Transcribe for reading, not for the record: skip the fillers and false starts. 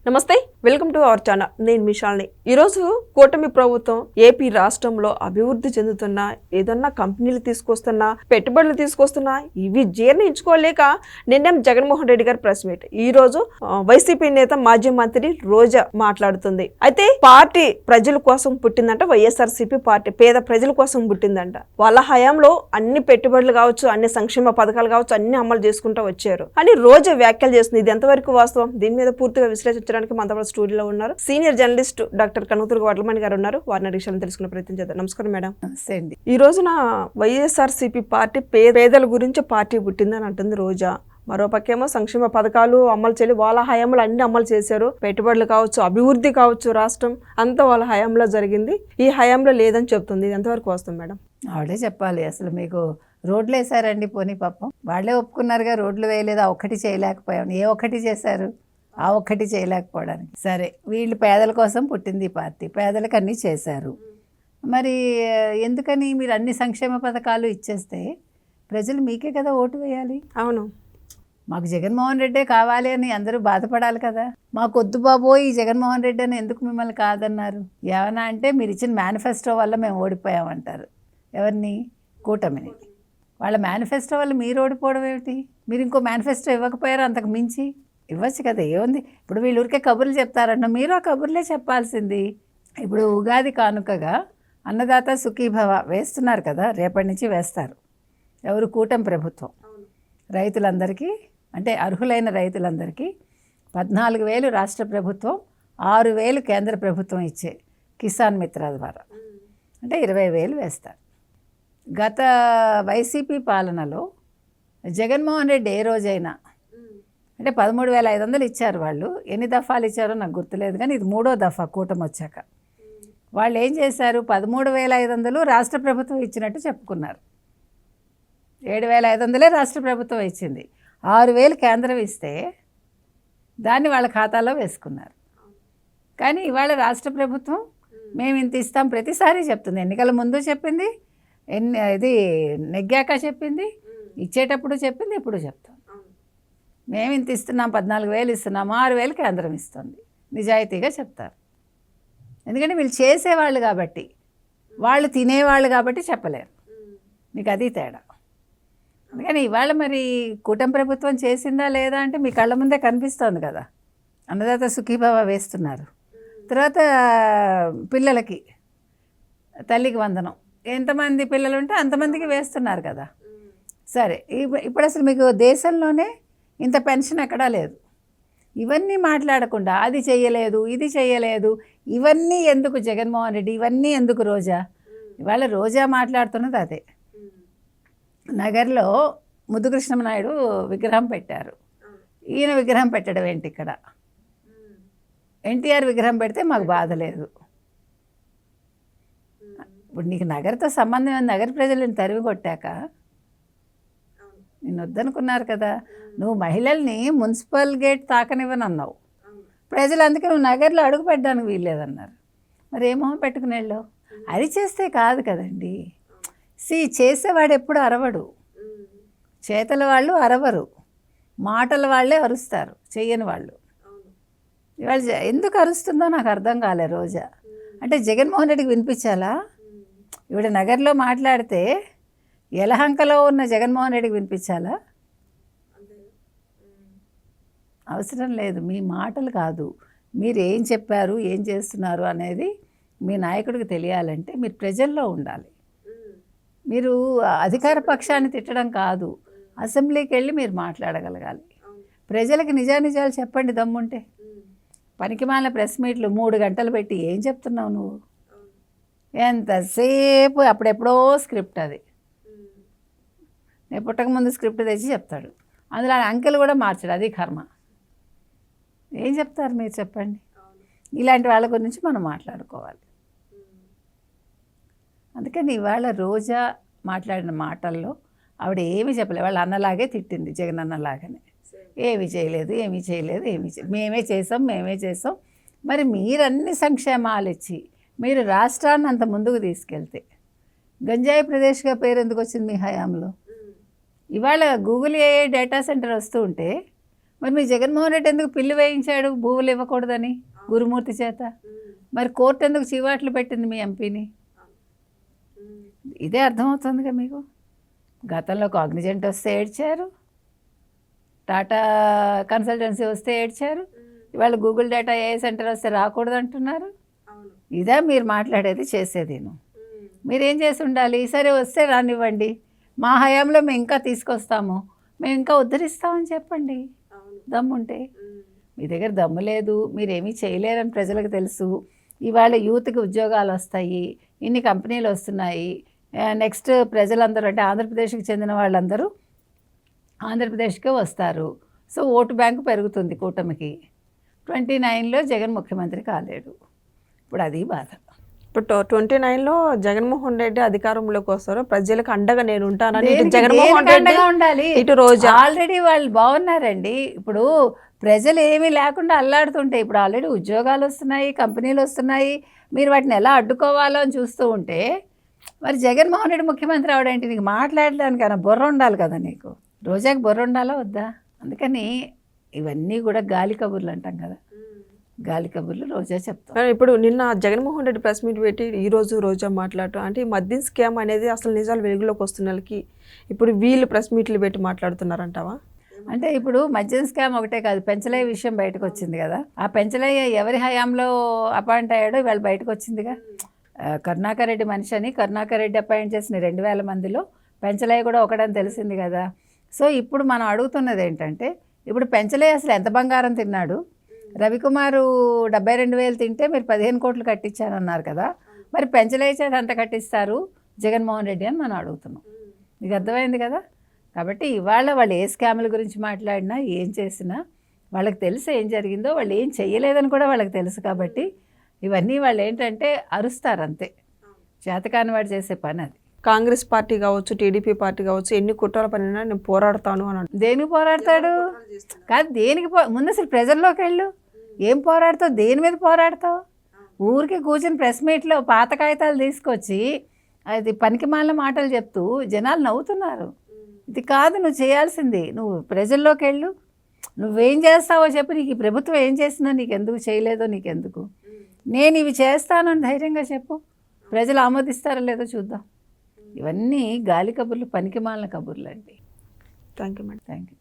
నమస్తే, welcome to our channel. నేను మిషాల్ని. ఈరోజు కూటమి ప్రభుత్వం ఏపీ రాష్ట్రంలో అభివృద్ధి చెందుతున్న ఏదన్నా కంపెనీలు తీసుకొస్తున్నా, పెట్టుబడులు తీసుకొస్తున్నా, ఇవి జీర్ణించుకోలేక నిన్న జగన్మోహన్ రెడ్డి గారు ప్రెస్ మీట్. ఈ రోజు వైసీపీ నేత మాజీ మంత్రి రోజా మాట్లాడుతుంది. అయితే పార్టీ ప్రజల కోసం పుట్టిందంట, వైఎస్ఆర్సీపీ పార్టీ పేద ప్రజల కోసం పుట్టిందంట. వాళ్ళ హయాంలో అన్ని పెట్టుబడులు కావచ్చు, అన్ని సంక్షేమ పథకాలు కావచ్చు, అన్ని అమలు చేసుకుంటూ వచ్చారు అని రోజా వ్యాఖ్యలు చేస్తుంది. ఇది ఎంతవరకు వాస్తవం? దీని మీద పూర్తిగా విశ్లేషించడానికి మనతో స్టూడియోలో ఉన్నారు సీనియర్ జర్నలిస్ట్ డాక్టర్ కనుతుర్గ వడ్లమణి గారు ఉన్నారు. వారిని విషయాలను తెలుసుకునే ప్రయత్నం చేద్దాం. నమస్కారం మేడం. ఈ రోజున వైఎస్ఆర్సీపీ పార్టీ పేదల గురించి పార్టీ పుట్టిందని అంటుంది రోజా. మరోపక్కేమో సంక్షేమ పథకాలు అమలు చేయాలి, వాళ్ళ హయాంలో అన్ని అమలు చేశారు. పెట్టుబడులు కావచ్చు, అభివృద్ధి కావచ్చు, రాష్ట్రం అంతా వాళ్ళ హయాంలో జరిగింది, ఈ హయాంలో లేదని చెప్తుంది. ఇది ఎంతవరకు వస్తుంది మేడం? ఆవిడే చెప్పాలి. అసలు మీకు రోడ్లు వేసారండి, పోనీ పాపం వాళ్ళే ఒప్పుకున్నారుగా రోడ్లు వేయలేదు, ఆ ఒక్కటి చేయలేకపోయాం. ఏ ఒక్కటి చేశారు? ఆ ఒక్కటి చేయలేకపోవడానికి. సరే, వీళ్ళు పేదల కోసం పుట్టింది ఈ పార్టీ, పేదలకు అన్నీ చేశారు. మరి ఎందుకని మీరు అన్ని సంక్షేమ పథకాలు ఇచ్చేస్తే ప్రజలు మీకే కదా ఓటు వేయాలి? అవును, మాకు జగన్మోహన్ రెడ్డే కావాలి అని అందరూ బాధపడాలి కదా. మాకు వద్దు బాబోయ్ ఈ జగన్మోహన్ రెడ్డి అని ఎందుకు మిమ్మల్ని కాదన్నారు? ఏమన్నా అంటే మీరు ఇచ్చిన మేనిఫెస్టో వల్ల మేము ఓడిపోయామంటారు. ఎవరిని? కూటమిని. వాళ్ళ మేనిఫెస్టో వల్ల మీరు ఓడిపోవడం ఏమిటి? మీరు ఇంకో మేనిఫెస్టో ఇవ్వకపోయారు, అంతకు మించి ఇవ్వచ్చు కదా. ఏముంది ఇప్పుడు? వీళ్ళు ఊరికే కబుర్లు చెప్తారన్న, మీరు ఆ కబుర్లే చెప్పాల్సింది. ఇప్పుడు ఉగాది కానుకగా అన్నదాత సుఖీభవ వేస్తున్నారు కదా, రేపటి నుంచి వేస్తారు. ఎవరు? కూటమి ప్రభుత్వం. రైతులందరికీ, అంటే అర్హులైన రైతులందరికీ 14,000 రాష్ట్ర ప్రభుత్వం, 6,000 కేంద్ర ప్రభుత్వం ఇచ్చే కిసాన్ మిత్ర ద్వారా, అంటే 20,000 వేస్తారు. గత వైసీపీ పాలనలో జగన్మోహన్ రెడ్డి ఏ రోజైనా, అంటే 13,500 ఇచ్చారు వాళ్ళు. ఎన్ని దఫాలు ఇచ్చారో నాకు గుర్తులేదు, కానీ ఇది 3వ దఫా కూటమి వచ్చాక. వాళ్ళు ఏం చేశారు? 13,500 రాష్ట్ర ప్రభుత్వం ఇచ్చినట్టు చెప్పుకున్నారు. 7,500 రాష్ట్ర ప్రభుత్వం ఇచ్చింది, 6,000 కేంద్రం ఇస్తే దాన్ని వాళ్ళ ఖాతాలో వేసుకున్నారు. కానీ ఇవాళ రాష్ట్ర ప్రభుత్వం మేము ఇంత ఇస్తాం ప్రతిసారి చెప్తుంది. ఎన్నికల ముందు చెప్పింది, ఇది నెగ్గాక చెప్పింది, ఇచ్చేటప్పుడు చెప్పింది, ఇప్పుడు చెప్తాం. మేము ఇంత ఇస్తున్నాం, 14,000 ఇస్తున్నాము, 6,000 కేంద్రం ఇస్తుంది. నిజాయితీగా చెప్తారు. ఎందుకంటే వీళ్ళు చేసేవాళ్ళు కాబట్టి, వాళ్ళు తినేవాళ్ళు కాబట్టి చెప్పలేరు. మీకు అది తేడా. అందుకని ఇవాళ మరి కూటమి ప్రభుత్వం చేసిందా లేదా అంటే మీ కళ్ళ ముందే కనిపిస్తోంది కదా. అన్నదాత సుఖీభవ వేస్తున్నారు. తర్వాత పిల్లలకి తల్లికి వందనం, ఎంతమంది పిల్లలు ఉంటే అంతమందికి వేస్తున్నారు కదా. సరే, ఇప్పుడు అసలు మీకు దేశంలోనే ఇంత పెన్షన్ ఎక్కడా లేదు. ఇవన్నీ మాట్లాడకుండా అది చేయలేదు, ఇది చేయలేదు, ఇవన్నీ ఎందుకు జగన్మోహన్ రెడ్డి, ఇవన్నీ ఎందుకు రోజా? ఇవాళ రోజా మాట్లాడుతున్నది అదే. నగర్లో ముద్దుకృష్ణమనాయుడు విగ్రహం పెట్టారు. ఈయన విగ్రహం పెట్టడం ఏంటి ఇక్కడ? ఎన్టీఆర్ విగ్రహం పెడితే మాకు బాధ లేదు. ఇప్పుడు నీకు నగర్తో సంబంధం, నగర ప్రజలను తరిమి కొట్టాక నేను వద్దనుకున్నారు కదా. నువ్వు మహిళల్ని మున్సిపల్ గేట్ తాకనివ్వనన్నావు, ప్రజలు అందుకే నువ్వు నగర్లో అడుగు పెట్టడానికి వీల్లేదన్నారు. మరి ఏమో పెట్టుకుని వెళ్ళావు? అరిచేస్తే కాదు కదండి. చేసేవాడు ఎప్పుడు అరవడు, చేతల వాళ్ళు అరవరు, మాటల వాళ్ళే అరుస్తారు, చెయ్యని వాళ్ళు. ఇవాళ ఎందుకు అరుస్తుందో నాకు అర్థం కాలే రోజా. అంటే జగన్మోహన్ రెడ్డికి వినిపించాలా? ఇవిడ నగర్లో మాట్లాడితే యలహంకలో ఉన్న జగన్మోహన్ రెడ్డికి వినిపించాలా? అవసరం లేదు. మీ మాటలు కాదు, మీరు ఏం చెప్పారు, ఏం చేస్తున్నారు అనేది మీ నాయకుడికి తెలియాలంటే మీరు ప్రజల్లో ఉండాలి. మీరు అధికార పక్షాన్ని తిట్టడం కాదు, అసెంబ్లీకి వెళ్ళి మీరు మాట్లాడగలగాలి. ప్రజలకు నిజానిజాలు చెప్పండి దమ్ముంటే. పనికిమాలిన ప్రెస్ మీట్లు 3 గంటలు పెట్టి ఏం చెప్తున్నావు నువ్వు? ఎంతసేపు అప్పుడెప్పుడో స్క్రిప్ట్, అది నేను పుట్టకముందు స్క్రిప్ట్ తెచ్చి చెప్తాడు, అందులో అంకెలు కూడా మార్చాడు, అది కర్మ. ఏం చెప్తారు మీరు చెప్పండి? ఇలాంటి వాళ్ళ గురించి మనం మాట్లాడుకోవాలి. అందుకని ఇవాళ రోజా మాట్లాడిన మాటల్లో ఆవిడ ఏమీ చెప్పలేదు. వాళ్ళ అన్నలాగే తిట్టింది, జగన్ అన్నలాగానే. ఏమీ చేయలేదు, ఏమీ చేయలేదు, మేమే చేసాం. మరి మీరన్ని సంక్షేమాలు ఇచ్చి మీరు రాష్ట్రాన్ని అంత ముందుకు తీసుకెళ్తే గంజాయి ప్రదేశ్గా పేరు ఎందుకు వచ్చింది మీ హయాంలో? ఇవాళ గూగుల్ ఏఐ డేటా సెంటర్ వస్తూ ఉంటే మరి మీ జగన్మోహన్ రెడ్డి ఎందుకు పిల్లి వేయించాడు భూములు ఇవ్వకూడదని గురుమూర్తి చేత? మరి కోర్టు ఎందుకు చీవాట్లు పెట్టింది మీ ఎంపీని? ఇదే అర్థమవుతుందిగా మీకు. గతంలో కాగ్నిజెంట్ వస్తే ఏడ్చారు, టాటా కన్సల్టెన్సీ వస్తే ఏడ్చారు, ఇవాళ గూగుల్ డేటా ఏఐ సెంటర్ వస్తే రాకూడదు అంటున్నారు. ఇదే మీరు మాట్లాడేది చేసేది. మీరేం చేసి ఉండాలి? సరే వస్తే రానివ్వండి, మా హయాంలో మేము ఇంకా తీసుకొస్తాము, మేము ఇంకా ఉద్ధరిస్తామని చెప్పండి దమ్ముంటే. మీ దగ్గర దమ్ము లేదు, మీరేమీ చేయలేరని ప్రజలకు తెలుసు. ఇవాళ యూత్కి ఉద్యోగాలు వస్తాయి, ఇన్ని కంపెనీలు వస్తున్నాయి. నెక్స్ట్ ప్రజలందరూ అంటే ఆంధ్రప్రదేశ్కి చెందిన వాళ్ళందరూ ఆంధ్రప్రదేశ్కే వస్తారు. సో ఓటు బ్యాంకు పెరుగుతుంది కూటమికి. 29లో జగన్ ముఖ్యమంత్రి కాలేడు. ఇప్పుడు అది బాధ. ఇప్పుడు 29లో జగన్మోహన్ రెడ్డి అధికారంలోకి వస్తారు, ప్రజలకు అండగా నేను ఉంటానని ఇటు జగన్మోహన్ రెడ్డి ఉండాలి. ఇటు రోజా ఆల్రెడీ వాళ్ళు బాగున్నారండి. ఇప్పుడు ప్రజలు ఏమీ లేకుండా అల్లాడుతుంటే ఇప్పుడు ఆల్రెడీ ఉద్యోగాలు వస్తున్నాయి, కంపెనీలు వస్తున్నాయి. మీరు వాటిని ఎలా అడ్డుకోవాలో అని చూస్తూ ఉంటే మరి జగన్మోహన్ రెడ్డి ముఖ్యమంత్రి అవడేంటి? నీకు మాట్లాడడానికైనా బుర్ర ఉండాలి కదా నీకు. రోజాకి బుర్ర ఉండాలా వద్దా? అందుకని ఇవన్నీ కూడా గాలి కబుర్లు అంటాం కదా, గాలి కబుర్లు రోజా చెప్తాం. ఇప్పుడు నిన్న జగన్మోహన్ రెడ్డి ప్రెస్ మీట్ పెట్టి ఈ రోజు రోజా మాట్లాడటం అంటే ఈ మద్యం స్కామ్ అనేది అసలు నిజాలు వెలుగులోకి వస్తున్నకి ఇప్పుడు వీళ్ళు ప్రెస్ మీట్లు పెట్టి మాట్లాడుతున్నారంటావా? అంటే ఇప్పుడు మద్యం స్కామ్ ఒకటే కాదు, పెంచలయ్య విషయం బయటకు వచ్చింది కదా. ఆ పెంచలయ్య ఎవరి హయాంలో అపాయింట్ అయ్యాడో ఇవాళ బయటకు వచ్చిందిగా. కరుణాకర్ రెడ్డి మనిషి అని కరుణాకర్ రెడ్డి అపాయింట్ చేసిన 2000 మందిలో పెంచలయ్య కూడా ఒకటని తెలిసింది కదా. సో ఇప్పుడు మనం అడుగుతున్నది ఏంటంటే, ఇప్పుడు పెంచలయ్య అసలు ఎంత బంగారం తిన్నాడు? రవికుమారు 72,000 తింటే మీరు 15 కోట్లు కట్టించానన్నారు కదా. మరి పెంచలయ్య చేత ఎంత కట్టిస్తారు జగన్మోహన్ రెడ్డి అని మనం అడుగుతున్నాం. మీకు అర్థమైంది కదా. కాబట్టి ఇవాళ వాళ్ళు ఏ స్కాముల గురించి మాట్లాడినా ఏం చేసినా వాళ్ళకి తెలుసు ఏం జరిగిందో, వాళ్ళు ఏం చెయ్యలేదని కూడా వాళ్ళకి తెలుసు. కాబట్టి ఇవన్నీ వాళ్ళు ఏంటంటే అరుస్తారు అంతే. చేతకాని వాడు చేసే పని అది. కాంగ్రెస్ పార్టీ కావచ్చు, టీడీపీ పార్టీ కావచ్చు, ఎన్ని కుట్రల పనినా నేను పోరాడతాను అని అంటారు. దేనికి పోరాడతాడు? కాదు దేనికి ముందు అసలు ప్రజల్లోకి వెళ్ళు. ఏం పోరాడతావు? దేని మీద పోరాడతావు? ఊరికి కూర్చొని ప్రెస్ మీట్లో పాత కాగితాలు తీసుకొచ్చి అది పనికిమాలిన మాటలు చెప్తూ జనాలు నవ్వుతున్నారు. ఇది కాదు నువ్వు చేయాల్సింది. నువ్వు ప్రజల్లోకి వెళ్ళు. నువ్వేం చేస్తావో చెప్పు. నీకు ఈ ప్రభుత్వం ఏం చేసిందో నీకెందుకు చేయలేదో నీకెందుకు. నేను ఇవి చేస్తాను అని ధైర్యంగా చెప్పు. ప్రజలు ఆమోదిస్తారో లేదో చూద్దాం. ఇవన్నీ గాలి కబుర్లు, పనికిమాలిన కబుర్లు అండి. Thank you madam. Thank you.